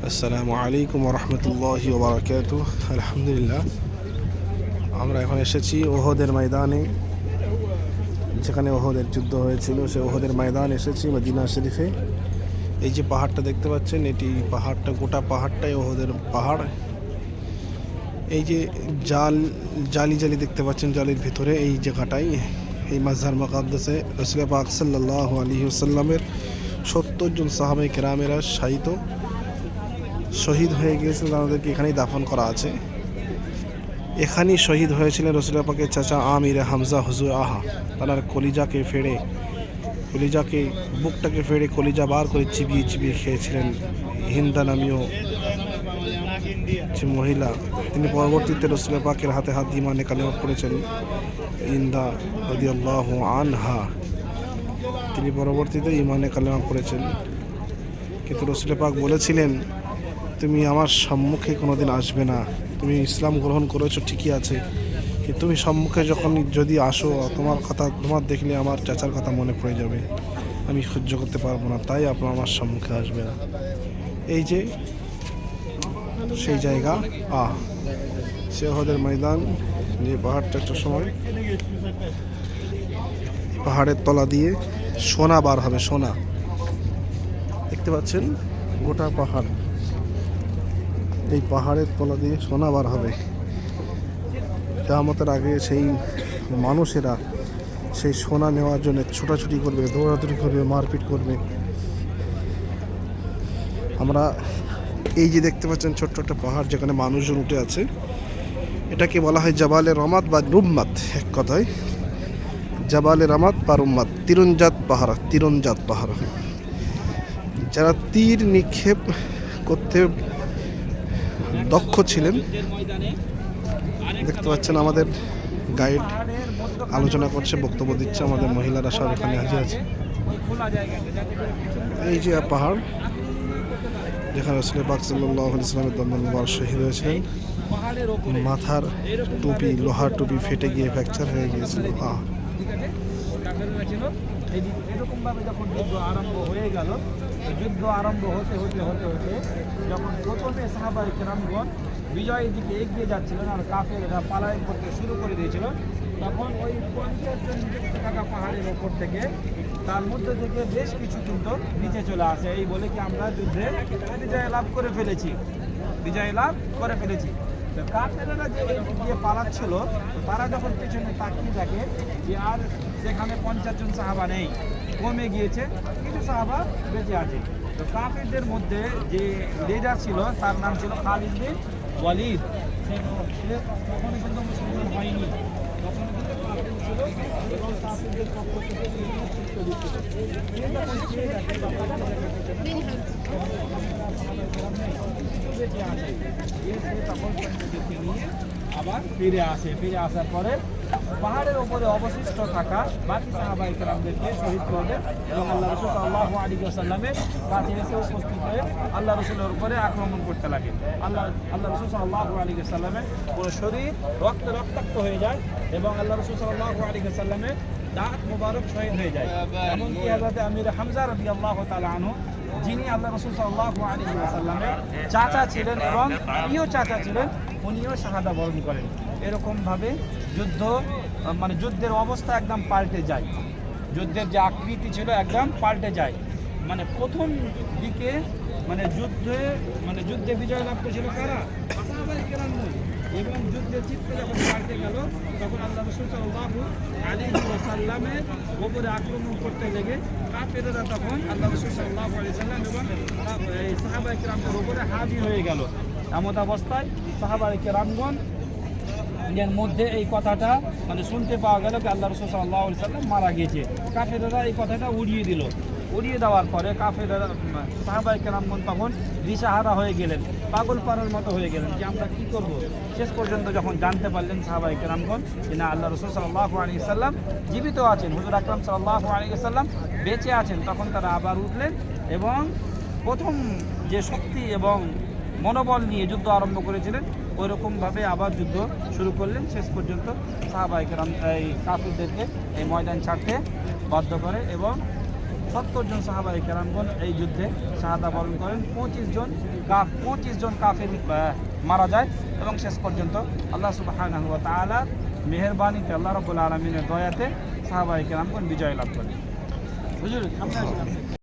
আসসালামু আলাইকুম রহমতুল্লাহি ওয়া বারাকাতুহু। আলহামদুলিল্লাহ, আমরা এখন এসেছি ওহদের ময়দানে, যেখানে ওহদের যুদ্ধ হয়েছিল। সে ওহদের ময়দান এসেছি মদিনা শরীফে। এই যে পাহাড়টা দেখতে পাচ্ছেন, এটি পাহাড়টা, গোটা পাহাড়টাই ওহদের পাহাড়। এই যে জালি জালি দেখতে পাচ্ছেন, জালির ভিতরে এই জায়গাটাই, এই মাজার মুকাদ্দাসে রাসূল পাক সাল্লাল্লাহু আলাইহি ওয়াসাল্লামের ৭০ জন সাহাবায়ে কেরামেরা শহীদ হয়ে গিয়েছিল। তাদেরকে এখানেই দাফন করা আছে। এখানেই শহীদ হয়েছিলেন রাসূল পাকের চাচা আমির হামজা হুজুর আহা। তার কলিজাকে বুকটাকে ফেড়ে কলিজা বার করে চিবিয়ে চিবিয়ে খেয়েছিলেন হিন্দা নামীয় যে মহিলা। তিনি পরবর্তীতে রাসূল পাকের হাতে হাত দিয়ে ইমানে কালেমা পড়েছেন, হিন্দা রাদিয়াল্লাহু আনহা। তিনি পরবর্তীতে ইমানে কালেমা পড়েছেন, কিন্তু রাসূল পাক বলেছিলেন, তুমি আমার সম্মুখে কোনোদিন আসবে না। তুমি ইসলাম গ্রহণ করেছো ঠিকই আছে, কিন্তু তুমি সম্মুখে যদি আসো, তোমার দেখলে আমার চাচার কথা মনে পড়ে যাবে, আমি সহ্য করতে পারবো না, তাই আপনার আমার সম্মুখে আসবে না। এই যে সেই জায়গা, সে ওহদের ময়দান, যে পাহাড়টা একটা সময় পাহাড়ের তলা দিয়ে সোনা বার হবে। সোনা দেখতে পাচ্ছেন, গোটা পাহাড়, এই পাহাড়ের তলা দিয়ে সোনা বার হবে। কিয়ামতের আগে সেই মানুষেরা সেই সোনা নেওয়ার জন্য ছোটাছুটি করবে, দৌড়াদৌড়ি করবে, মারপিট করবে। আমরা এই যে দেখতে পাচ্ছেন ছোট্ট একটা পাহাড়, যেখানে মানুষজন উঠে আছে, এটাকে বলা হয় জাবালে রমাত বা রুম্মাত। এক কথায় জাবালে রামাত বা রুম্মাত, তীরনজাত পাহাড়। যারা তীর নিক্ষেপ করতে দক্ষ ছিলেন, দেখতে পাচ্ছেন আমাদের গাইড আলোচনা করছে, বক্তব্য দিচ্ছে, আমাদের মহিলারা সব এখানে হাজির আছে। এই যে পাহাড়, যেখানে রাসূল পাক সাল্লাল্লাহু আলাইহি ওয়াসাল্লামের দন্দন মুবারক শহীদ হয়েছিলেন। মাথার টুপি, লোহার টুপি ফেটে গিয়ে ফ্র্যাকচার হয়ে গিয়েছিল। এরকম ভাবে যখন যুদ্ধ আরম্ভ হয়ে গেল, যুদ্ধ আরম্ভ হতে যখন প্রথমে সাহাবায়ে কেরামগণ বিজয়ের দিকে এগিয়ে যাচ্ছিলেন আর কাফেররা পালায়ন করতে শুরু করে দিয়েছিল, তখন ওই 50 জন দেখতে থাকা পাহাড়ের ওপর থেকে, তার মধ্যে থেকে বেশ কিছু যুদ্ধ নিচে চলে আসে, এই বলে কি আমরা যুদ্ধে বিজয় লাভ করে ফেলেছি। কাফেররা যে গিয়ে পালাচ্ছিল, তারা যখন পেছনে তাকিয়ে থাকে যে আর সেখানে 50 জন সাহাবা নেই, কমে গিয়েছে, কিছু সাহাবা বেঁচে আছে। তো কাফেরদের মধ্যে যে লিডার ছিল, তার নাম ছিল খালিদ বিন ওয়ালিদ। সে তখনই কিন্তু মুসলমান হয়নি, তখন কিন্তু কাফের ছিল এবং কাফেরদের পক্ষ থেকে নেতৃত্ব দিচ্ছিল। আবার ফিরে আসার পরে পাহাড়ের উপরে অবশিষ্ট থাকা বাকি সাহাবায়ে কেরামদেরকে শহীদ করলেন এবং আল্লাহ রাসূল সাল্লাল্লাহু আলাইহি ওয়াসাল্লামের কাছে এসে উপস্থিত হয়ে আল্লাহ রাসূলের উপরে আক্রমণ করতে লাগে। আল্লাহ রাসূল সাল্লাল্লাহু আলাইহি ওয়াসাল্লামের পুরো শরীর রক্তাক্ত হয়ে যায় এবং আল্লাহ রাসূল সাল্লাল্লাহু আলাইহি ওয়াসাল্লামের দাঁত মোবারক শহীদ হয়ে যায়। এমনকি হযরত আমির হামজা রাদিয়াল্লাহু তাআলা আনহু, যিনি আল্লাহ রাসূল সাল্লাল্লাহু আলাইহি ওয়াসাল্লামের চাচা ছিলেন এবং প্রিয় চাচা ছিলেন, উনিও শাহাদা বরণ করেন। এরকমভাবে যুদ্ধের অবস্থা একদম পাল্টে যায়, যুদ্ধের যে আকৃতি ছিল একদম পাল্টে যায়। প্রথম দিকে যুদ্ধে বিজয় লাভ করেছিল কারা? সাহাবায়ে কেরাম। এবং যুদ্ধের চিত্র যখন পাল্টে গেল, তখন আল্লাহ রাসূল সাল্লাল্লাহু আলাইহি ওয়াসাল্লামের উপরে আক্রমণ করতে লেগে কাফেররা তখন আল্লাহ রাসূল সাল্লাল্লাহু আলাইহি ওয়াসাল্লাম এবং সাহাবায়ে কেরামদের উপরে হাবি হয়ে গেল। এমন অবস্থায় সাহাবায়ে কেরামগণ এর মধ্যে এই কথাটা শুনতে পাওয়া গেল যে আল্লাহ রাসূল সাল্লাল্লাহু আলাইহি ওয়াসাল্লাম মারা গিয়েছে। কাফেররা এই কথাটা উড়িয়ে দেওয়ার পরে কাফেররা, সাহাবায়ে কেরামগণ তখন দিশাহারা হয়ে গেলেন, পাগল পাড়ার মতো হয়ে গেলেন যে আমরা কি করব। শেষ পর্যন্ত যখন জানতে পারলেন সাহাবায়ে কেরামগণ যে না, আল্লাহ রাসূল সাল্লাল্লাহু আলাইহি ওয়াসাল্লাম জীবিত আছেন, হুজুর আকরাম সাল্লাল্লাহু আলাইহি ওয়াসাল্লাম বেঁচে আছেন, তখন তারা আবার উঠলেন এবং প্রথম যে শক্তি এবং মনোবল নিয়ে যুদ্ধ আরম্ভ করেছিলেন, ওই রকমভাবে আবার যুদ্ধ শুরু করলেন। শেষ পর্যন্ত সাহাবায়ে কেরাম এই কাফিরদেরকে এই ময়দান ছাড়তে বাধ্য করে এবং 70 জন সাহাবায়ে কেরামগণ এই যুদ্ধে শাহাদা বরণ করেন। 25 জন কাফের মারা যায় এবং শেষ পর্যন্ত আল্লাহ সুবহানাহু ওয়া তাআলা মেহেরবানিতে, আল্লাহ রাব্বুল আলামিনের দয়াতে সাহাবায়ে কেরামগণ বিজয় লাভ করেন। হুজুর সামনে আসেন আপনি।